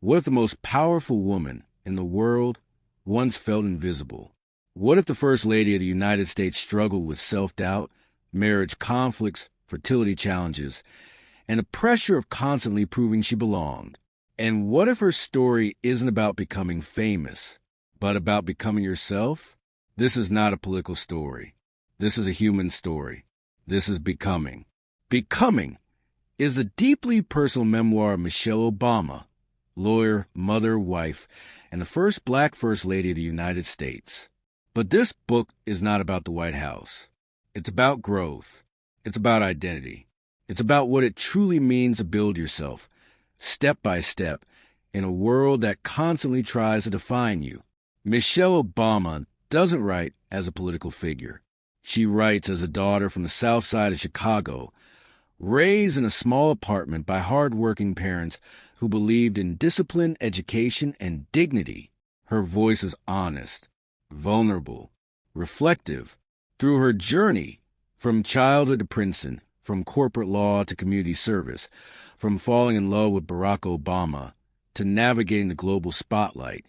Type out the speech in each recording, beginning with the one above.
What if the most powerful woman in the world once felt invisible? What if the First Lady of the United States struggled with self-doubt, marriage conflicts, fertility challenges, and the pressure of constantly proving she belonged? And what if her story isn't about becoming famous, but about becoming yourself? This is not a political story. This is a human story. This is Becoming. Becoming is the deeply personal memoir of Michelle Obama, lawyer, mother, wife, and the first Black First Lady of the United States. But this book is not about the White House. It's about growth. It's about identity. It's about what it truly means to build yourself, step by step, in a world that constantly tries to define you. Michelle Obama doesn't write as a political figure. She writes as a daughter from the South Side of Chicago, raised in a small apartment by hard-working parents who believed in discipline, education, and dignity. Her voice is honest, vulnerable, reflective. Through her journey, from childhood to Princeton, from corporate law to community service, from falling in love with Barack Obama to navigating the global spotlight,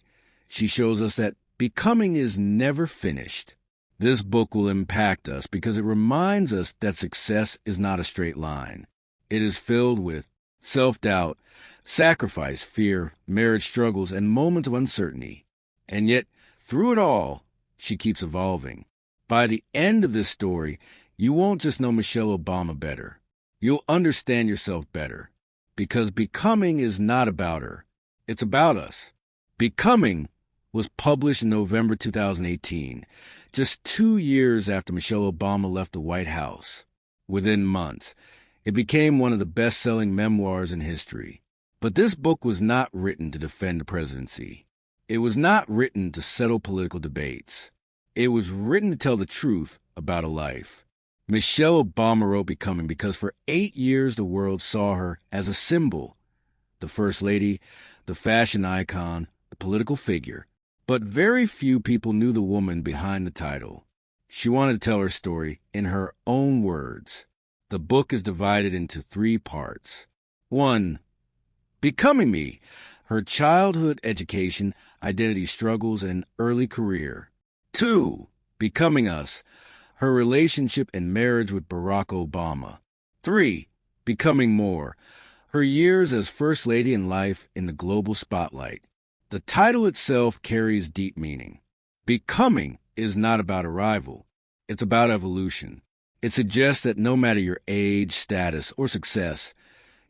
she shows us that becoming is never finished. This book will impact us because it reminds us that success is not a straight line. It is filled with self-doubt, sacrifice, fear, marriage struggles, and moments of uncertainty. And yet, through it all, she keeps evolving. By the end of this story, you won't just know Michelle Obama better. You'll understand yourself better. Because becoming is not about her. It's about us. Becoming was published in November 2018, just 2 years after Michelle Obama left the White House. Within months, it became one of the best-selling memoirs in history. But this book was not written to defend the presidency. It was not written to settle political debates. It was written to tell the truth about a life. Michelle Obama wrote Becoming because for 8 years the world saw her as a symbol, the First Lady, the fashion icon, the political figure. But very few people knew the woman behind the title. She wanted to tell her story in her own words. The book is divided into 3 parts. 1. Becoming Me, her childhood education, identity struggles, and early career. 2. Becoming Us, her relationship and marriage with Barack Obama. 3. Becoming More, her years as First Lady in life in the global spotlight. The title itself carries deep meaning. Becoming is not about arrival. It's about evolution. It suggests that no matter your age, status, or success,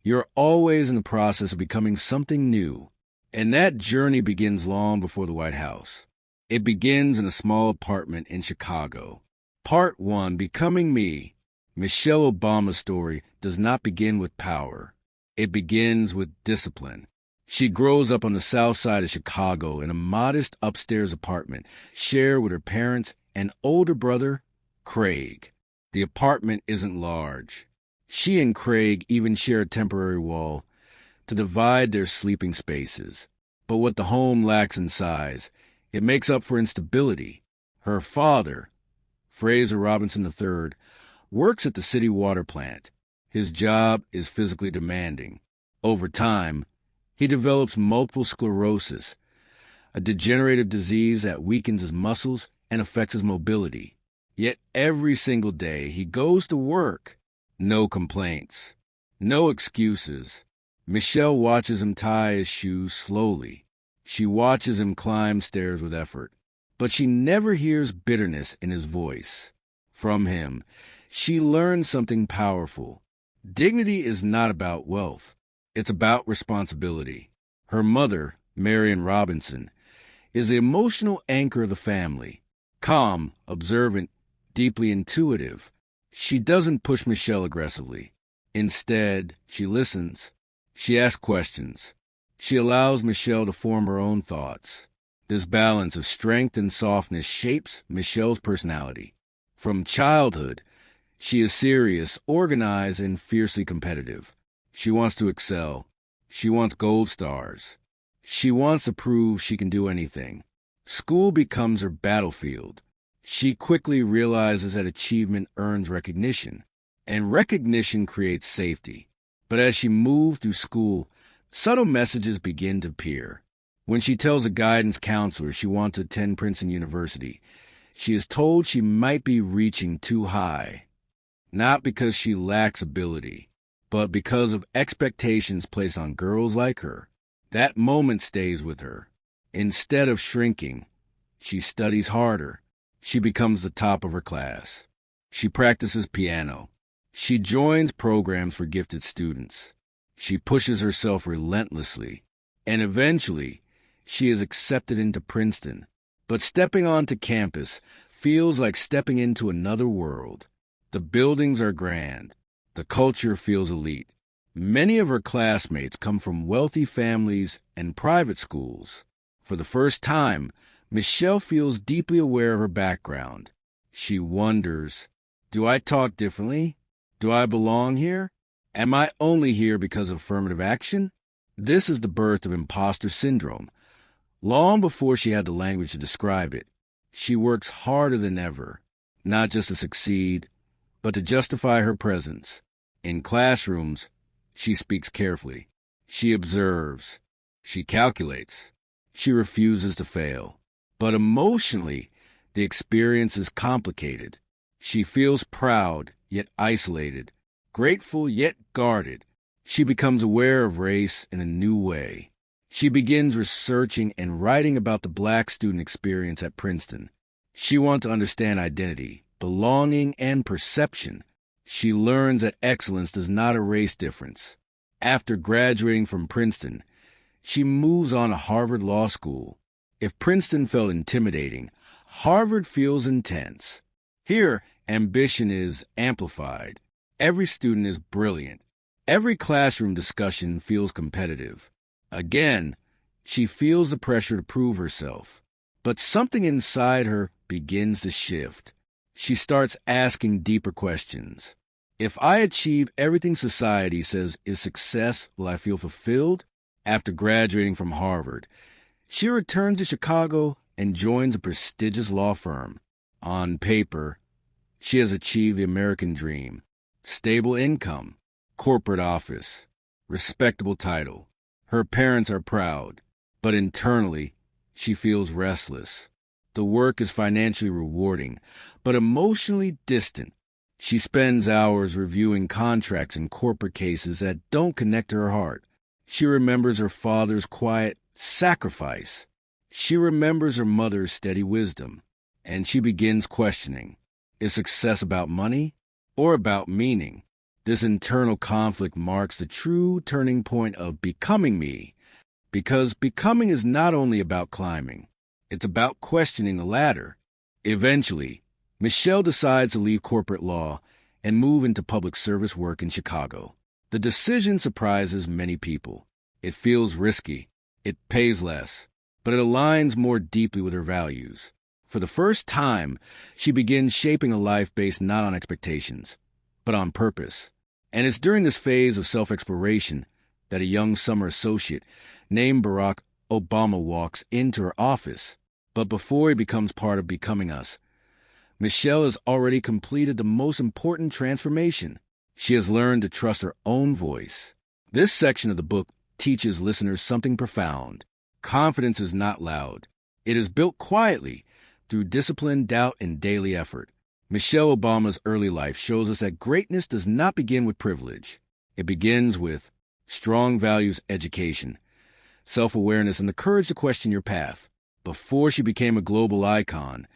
you're always in the process of becoming something new. And that journey begins long before the White House. It begins in a small apartment in Chicago. Part 1, Becoming Me. Michelle Obama's story does not begin with power. It begins with discipline. She grows up on the South Side of Chicago in a modest upstairs apartment shared with her parents and older brother, Craig. The apartment isn't large. She and Craig even share a temporary wall to divide their sleeping spaces. But what the home lacks in size, it makes up for in stability. Her father, Fraser Robinson III, works at the city water plant. His job is physically demanding. Over time, he develops multiple sclerosis, a degenerative disease that weakens his muscles and affects his mobility. Yet every single day he goes to work. No complaints, no excuses. Michelle watches him tie his shoes slowly. She watches him climb stairs with effort. But she never hears bitterness in his voice. From him, she learns something powerful. Dignity is not about wealth. It's about responsibility. Her mother, Marion Robinson, is the emotional anchor of the family. Calm, observant, deeply intuitive. She doesn't push Michelle aggressively. Instead, she listens. She asks questions. She allows Michelle to form her own thoughts. This balance of strength and softness shapes Michelle's personality. From childhood, she is serious, organized, and fiercely competitive. She wants to excel. She wants gold stars. She wants to prove she can do anything. School becomes her battlefield. She quickly realizes that achievement earns recognition, and recognition creates safety. But as she moves through school, subtle messages begin to appear. When she tells a guidance counselor she wants to attend Princeton University, she is told she might be reaching too high, not because she lacks ability, but because of expectations placed on girls like her. That moment stays with her. Instead of shrinking, she studies harder. She becomes the top of her class. She practices piano. She joins programs for gifted students. She pushes herself relentlessly. And eventually, she is accepted into Princeton. But stepping onto campus feels like stepping into another world. The buildings are grand. The culture feels elite. Many of her classmates come from wealthy families and private schools. For the first time, Michelle feels deeply aware of her background. She wonders, do I talk differently? Do I belong here? Am I only here because of affirmative action? This is the birth of imposter syndrome. Long before she had the language to describe it, she works harder than ever, not just to succeed, but to justify her presence. In classrooms, she speaks carefully. She observes. She calculates. She refuses to fail. But emotionally, the experience is complicated. She feels proud, yet isolated, grateful, yet guarded. She becomes aware of race in a new way. She begins researching and writing about the Black student experience at Princeton. She wants to understand identity, belonging, and perception. She learns that excellence does not erase difference. After graduating from Princeton, she moves on to Harvard Law School. If Princeton felt intimidating, Harvard feels intense. Here, ambition is amplified. Every student is brilliant. Every classroom discussion feels competitive. Again, she feels the pressure to prove herself. But something inside her begins to shift. She starts asking deeper questions. If I achieve everything society says is success, will I feel fulfilled? After graduating from Harvard, she returns to Chicago and joins a prestigious law firm. On paper, she has achieved the American dream. Stable income, corporate office, respectable title. Her parents are proud, but internally, she feels restless. The work is financially rewarding, but emotionally distant. She spends hours reviewing contracts and corporate cases that don't connect to her heart. She remembers her father's quiet sacrifice. She remembers her mother's steady wisdom. And she begins questioning, is success about money or about meaning? This internal conflict marks the true turning point of becoming me, because becoming is not only about climbing, it's about questioning the ladder. Eventually, Michelle decides to leave corporate law and move into public service work in Chicago. The decision surprises many people. It feels risky. It pays less, but it aligns more deeply with her values. For the first time, she begins shaping a life based not on expectations, but on purpose. And it's during this phase of self-exploration that a young summer associate named Barack Obama walks into her office. But before he becomes part of Becoming Us, Michelle has already completed the most important transformation. She has learned to trust her own voice. This section of the book teaches listeners something profound. Confidence is not loud. It is built quietly through discipline, doubt, and daily effort. Michelle Obama's early life shows us that greatness does not begin with privilege. It begins with strong values, education, self-awareness, and the courage to question your path. Before she became a global icon,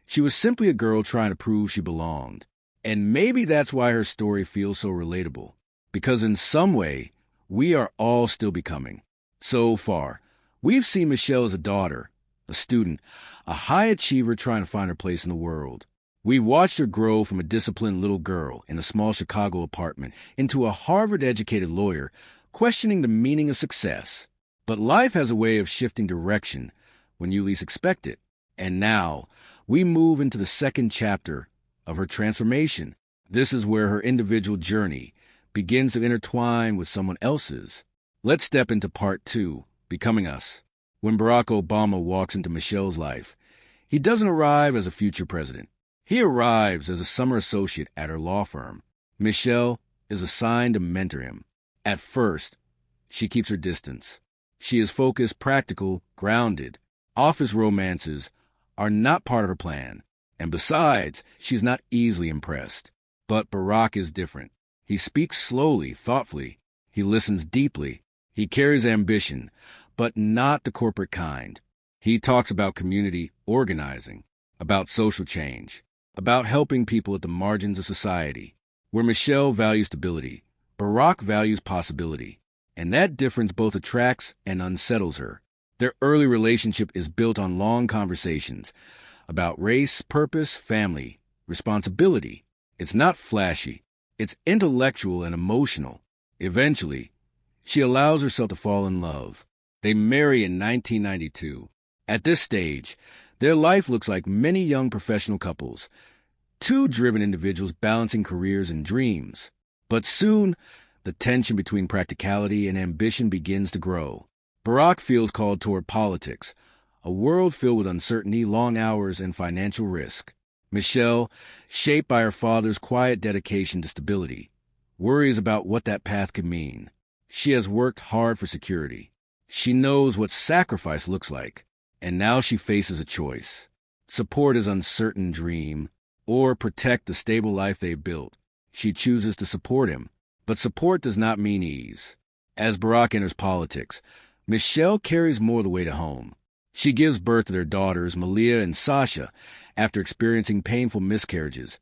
she was simply a girl trying to prove she belonged. And maybe that's why her story feels so relatable, because in some way, we are all still becoming. So far, we've seen Michelle as a daughter, a student, a high achiever trying to find her place in the world. We've watched her grow from a disciplined little girl in a small Chicago apartment into a Harvard-educated lawyer, questioning the meaning of success. But life has a way of shifting direction when you least expect it. And now, we move into the second chapter of her transformation. This is where her individual journey begins to intertwine with someone else's. Let's step into part 2, Becoming Us. When Barack Obama walks into Michelle's life, he doesn't arrive as a future president. He arrives as a summer associate at her law firm. Michelle is assigned to mentor him. At first, she keeps her distance. She is focused, practical, grounded. Office romances are not part of her plan. And besides, she's not easily impressed. But Barack is different. He speaks slowly, thoughtfully. He listens deeply. He carries ambition, but not the corporate kind. He talks about community organizing, about social change, about helping people at the margins of society. Where Michelle values stability, Barack values possibility. And that difference both attracts and unsettles her. Their early relationship is built on long conversations about race, purpose, family, responsibility. It's not flashy. It's intellectual and emotional. Eventually, she allows herself to fall in love. They marry in 1992. At this stage, their life looks like many young professional couples, two driven individuals balancing careers and dreams. But soon, the tension between practicality and ambition begins to grow. Barack feels called toward politics, a world filled with uncertainty, long hours, and financial risk. Michelle, shaped by her father's quiet dedication to stability, worries about what that path could mean. She has worked hard for security. She knows what sacrifice looks like, and now she faces a choice. Support his uncertain dream, or protect the stable life they built. She chooses to support him, but support does not mean ease. As Barack enters politics, Michelle carries more of the weight at home. She gives birth to their daughters, Malia and Sasha, after experiencing painful miscarriages,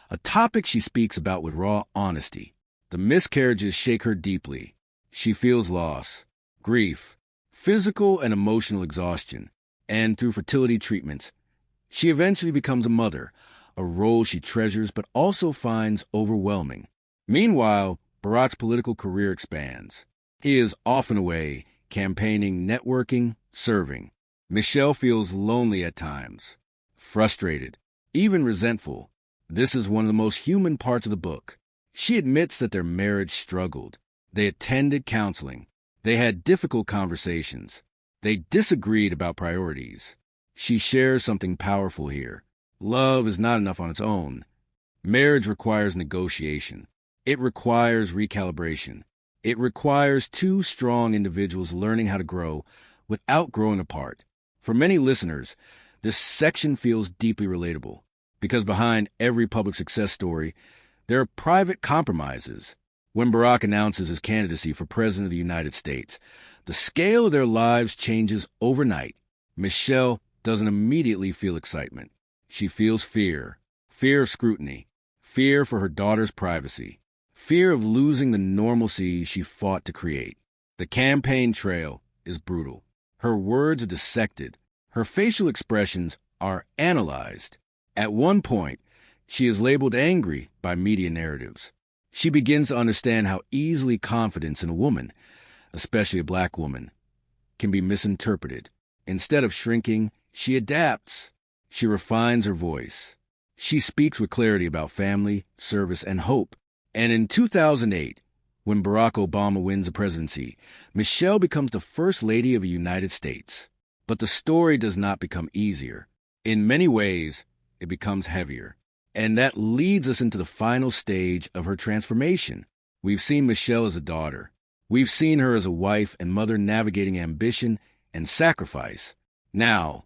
a topic she speaks about with raw honesty. The miscarriages shake her deeply. She feels loss, grief, physical and emotional exhaustion, and through fertility treatments, she eventually becomes a mother, a role she treasures but also finds overwhelming. Meanwhile, Barack's political career expands. He is often away, campaigning, networking, serving. Michelle feels lonely at times, frustrated, even resentful. This is one of the most human parts of the book. She admits that their marriage struggled. They attended counseling. They had difficult conversations. They disagreed about priorities. She shares something powerful here. Love is not enough on its own. Marriage requires negotiation. It requires recalibration. It requires two strong individuals learning how to grow without growing apart. For many listeners, this section feels deeply relatable, because behind every public success story, there are private compromises. When Barack announces his candidacy for President of the United States, the scale of their lives changes overnight. Michelle doesn't immediately feel excitement. She feels fear of scrutiny, fear for her daughter's privacy, fear of losing the normalcy she fought to create. The campaign trail is brutal. Her words are dissected. Her facial expressions are analyzed. At one point, she is labeled angry by media narratives. She begins to understand how easily confidence in a woman, especially a black woman, can be misinterpreted. Instead of shrinking, she adapts. She refines her voice. She speaks with clarity about family, service, and hope. And in 2008, when Barack Obama wins the presidency, Michelle becomes the First Lady of the United States. But the story does not become easier. In many ways, it becomes heavier. And that leads us into the final stage of her transformation. We've seen Michelle as a daughter. We've seen her as a wife and mother navigating ambition and sacrifice. Now,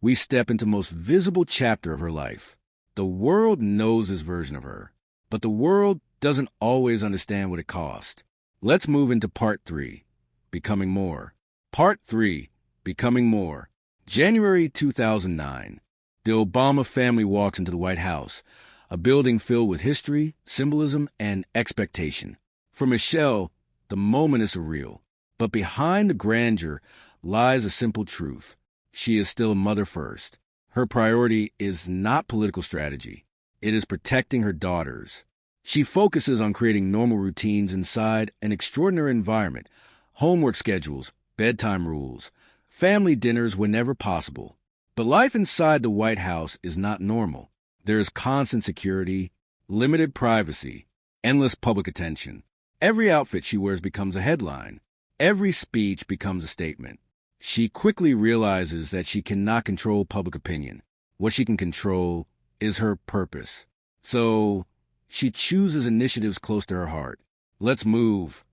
we step into the most visible chapter of her life. The world knows this version of her, but the world doesn't always understand what it cost. Let's move into Part 3, Becoming More. Part 3, Becoming More. January 2009. The Obama family walks into the White House, a building filled with history, symbolism, and expectation. For Michelle, the moment is surreal. But behind the grandeur lies a simple truth. She is still a mother first. Her priority is not political strategy. It is protecting her daughters. She focuses on creating normal routines inside an extraordinary environment, homework schedules, bedtime rules, family dinners whenever possible. But life inside the White House is not normal. There is constant security, limited privacy, endless public attention. Every outfit she wears becomes a headline. Every speech becomes a statement. She quickly realizes that she cannot control public opinion. What she can control is her purpose. So she chooses initiatives close to her heart. Let's move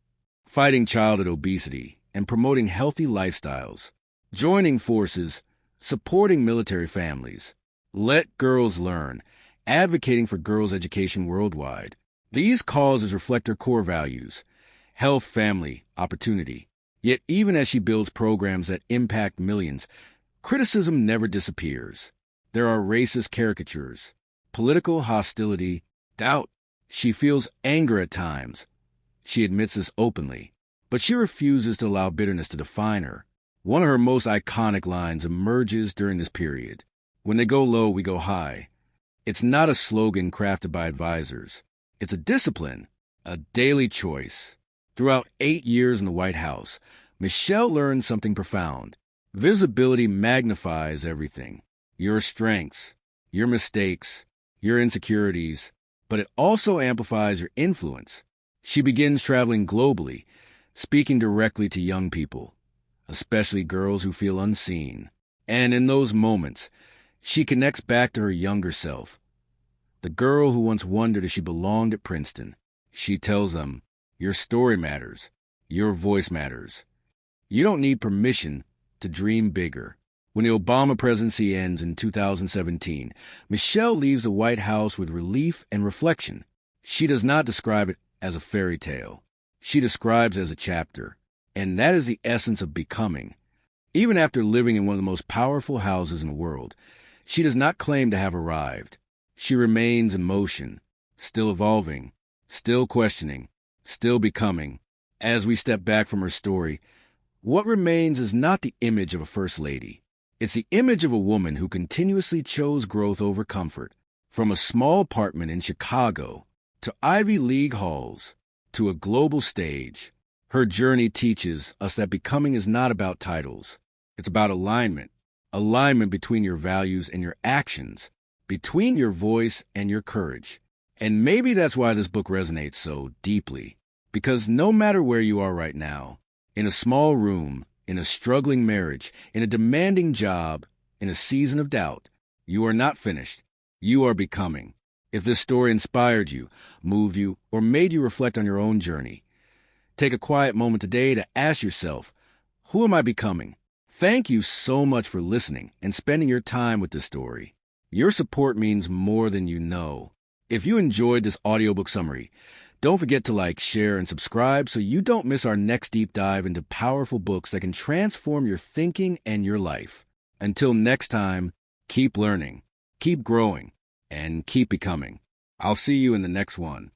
fighting childhood obesity, and promoting healthy lifestyles, joining forces, supporting military families, let girls learn, advocating for girls' education worldwide. These causes reflect her core values: health, family, opportunity. Yet even as she builds programs that impact millions, criticism never disappears. There are racist caricatures, political hostility, doubt. She feels anger at times. She admits this openly, but she refuses to allow bitterness to define her. One of her most iconic lines emerges during this period: "When they go low, we go high." It's not a slogan crafted by advisors. It's a discipline, a daily choice. Throughout 8 years in the White House, Michelle learned something profound. Visibility magnifies everything: your strengths, your mistakes, your insecurities, but it also amplifies your influence. She begins traveling globally, speaking directly to young people, especially girls who feel unseen. And in those moments, she connects back to her younger self, the girl who once wondered if she belonged at Princeton. She tells them, "Your story matters. Your voice matters. You don't need permission to dream bigger." When the Obama presidency ends in 2017, Michelle leaves the White House with relief and reflection. She does not describe it as a fairy tale. She describes it as a chapter. And that is the essence of becoming. Even after living in one of the most powerful houses in the world, she does not claim to have arrived. She remains in motion, still evolving, still questioning, still becoming. As we step back from her story, what remains is not the image of a first lady. It's the image of a woman who continuously chose growth over comfort. From a small apartment in Chicago to Ivy League halls to a global stage, her journey teaches us that becoming is not about titles. It's about alignment. Alignment between your values and your actions, between your voice and your courage. And maybe that's why this book resonates so deeply. Because no matter where you are right now, in a small room, in a struggling marriage, in a demanding job, in a season of doubt, you are not finished. You are becoming. If this story inspired you, moved you, or made you reflect on your own journey, take a quiet moment today to ask yourself, who am I becoming? Thank you so much for listening and spending your time with this story. Your support means more than you know. If you enjoyed this audiobook summary, don't forget to like, share, and subscribe so you don't miss our next deep dive into powerful books that can transform your thinking and your life. Until next time, keep learning, keep growing, and keep becoming. I'll see you in the next one.